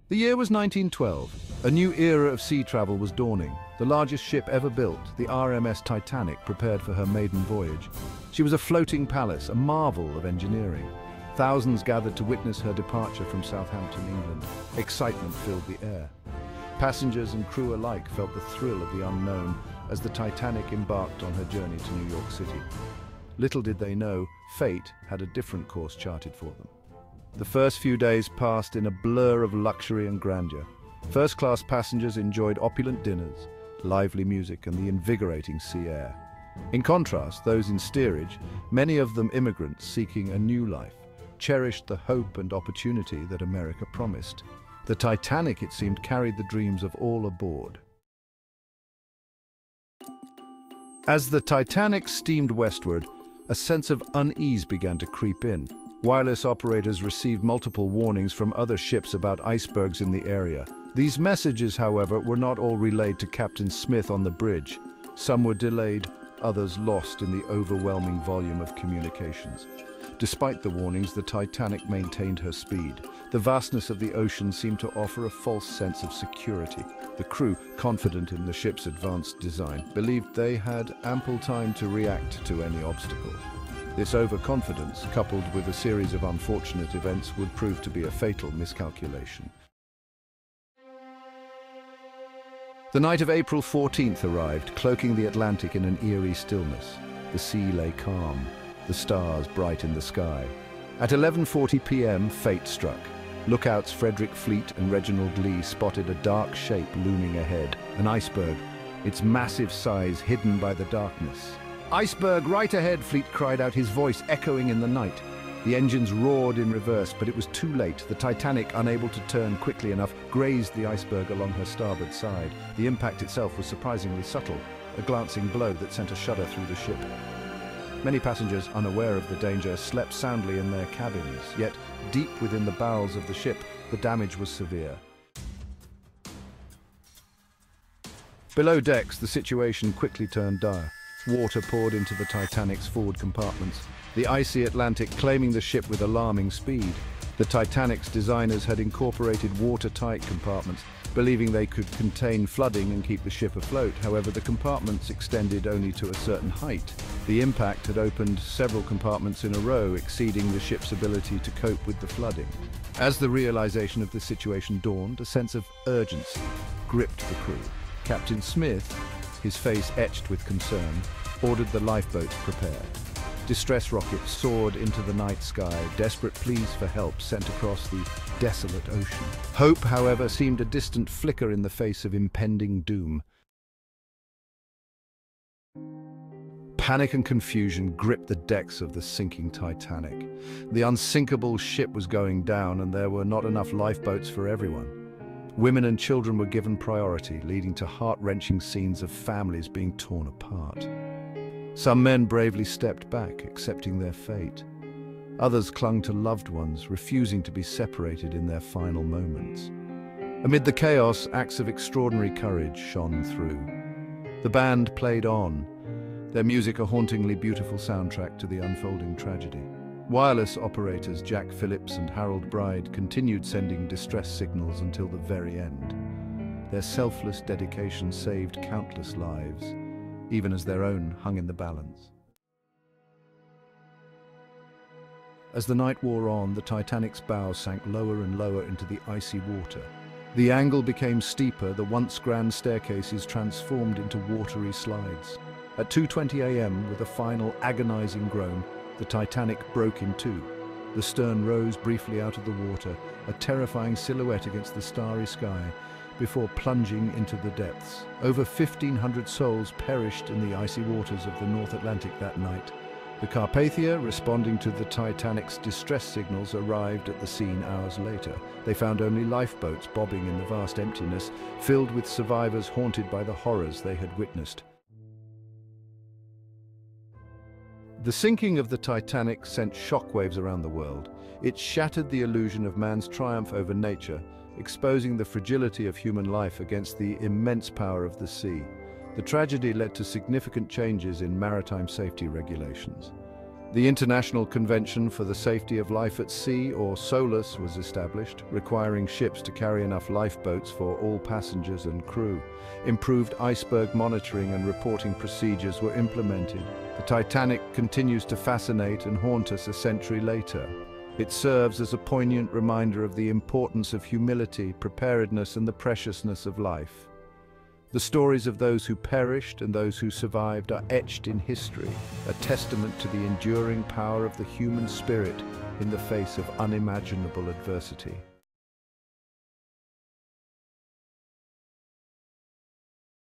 The year was 1912. A new era of sea travel was dawning. The largest ship ever built, the RMS Titanic, prepared for her maiden voyage. She was a floating palace, a marvel of engineering. Thousands gathered to witness her departure from Southampton, England. Excitement filled the air. Passengers and crew alike felt the thrill of the unknown as the Titanic embarked on her journey to New York City. Little did they know, fate had a different course charted for them. The first few days passed in a blur of luxury and grandeur. First-class passengers enjoyed opulent dinners, lively music, and the invigorating sea air. In contrast, those in steerage, many of them immigrants seeking a new life, cherished the hope and opportunity that America promised. The Titanic, it seemed, carried the dreams of all aboard. As the Titanic steamed westward, a sense of unease began to creep in. Wireless operators received multiple warnings from other ships about icebergs in the area. These messages, however, were not all relayed to Captain Smith on the bridge. Some were delayed, others lost in the overwhelming volume of communications. Despite the warnings, the Titanic maintained her speed. The vastness of the ocean seemed to offer a false sense of security. The crew, confident in the ship's advanced design, believed they had ample time to react to any obstacle. This overconfidence, coupled with a series of unfortunate events, would prove to be a fatal miscalculation. The night of April 14th arrived, cloaking the Atlantic in an eerie stillness. The sea lay calm, the stars bright in the sky. At 11:40 p.m., fate struck. Lookouts Frederick Fleet and Reginald Lee spotted a dark shape looming ahead, an iceberg, its massive size hidden by the darkness. "Iceberg right ahead," Fleet cried out, his voice echoing in the night. The engines roared in reverse, but it was too late. The Titanic, unable to turn quickly enough, grazed the iceberg along her starboard side. The impact itself was surprisingly subtle, a glancing blow that sent a shudder through the ship. Many passengers, unaware of the danger, slept soundly in their cabins, yet deep within the bowels of the ship, the damage was severe. Below decks, the situation quickly turned dire. Water poured into the Titanic's forward compartments, the icy Atlantic claiming the ship with alarming speed. The Titanic's designers had incorporated watertight compartments, believing they could contain flooding and keep the ship afloat. However, the compartments extended only to a certain height. The impact had opened several compartments in a row, exceeding the ship's ability to cope with the flooding. As the realization of the situation dawned, a sense of urgency gripped the crew. Captain Smith, his face etched with concern, ordered the lifeboats prepared. Distress rockets soared into the night sky, desperate pleas for help sent across the desolate ocean. Hope, however, seemed a distant flicker in the face of impending doom. Panic and confusion gripped the decks of the sinking Titanic. The unsinkable ship was going down, and there were not enough lifeboats for everyone. Women and children were given priority, leading to heart-wrenching scenes of families being torn apart. Some men bravely stepped back, accepting their fate. Others clung to loved ones, refusing to be separated in their final moments. Amid the chaos, acts of extraordinary courage shone through. The band played on, their music a hauntingly beautiful soundtrack to the unfolding tragedy. Wireless operators Jack Phillips and Harold Bride continued sending distress signals until the very end. Their selfless dedication saved countless lives, even as their own hung in the balance. As the night wore on, the Titanic's bow sank lower and lower into the icy water. The angle became steeper, the once grand staircases transformed into watery slides. At 2:20 a.m., with a final agonizing groan, the Titanic broke in two. The stern rose briefly out of the water, a terrifying silhouette against the starry sky, before plunging into the depths. Over 1,500 souls perished in the icy waters of the North Atlantic that night. The Carpathia, responding to the Titanic's distress signals, arrived at the scene hours later. They found only lifeboats bobbing in the vast emptiness, filled with survivors haunted by the horrors they had witnessed. The sinking of the Titanic sent shockwaves around the world. It shattered the illusion of man's triumph over nature, exposing the fragility of human life against the immense power of the sea. The tragedy led to significant changes in maritime safety regulations. The International Convention for the Safety of Life at Sea, or SOLAS, was established, requiring ships to carry enough lifeboats for all passengers and crew. Improved iceberg monitoring and reporting procedures were implemented. The Titanic continues to fascinate and haunt us a century later. It serves as a poignant reminder of the importance of humility, preparedness, and the preciousness of life. The stories of those who perished and those who survived are etched in history, a testament to the enduring power of the human spirit in the face of unimaginable adversity.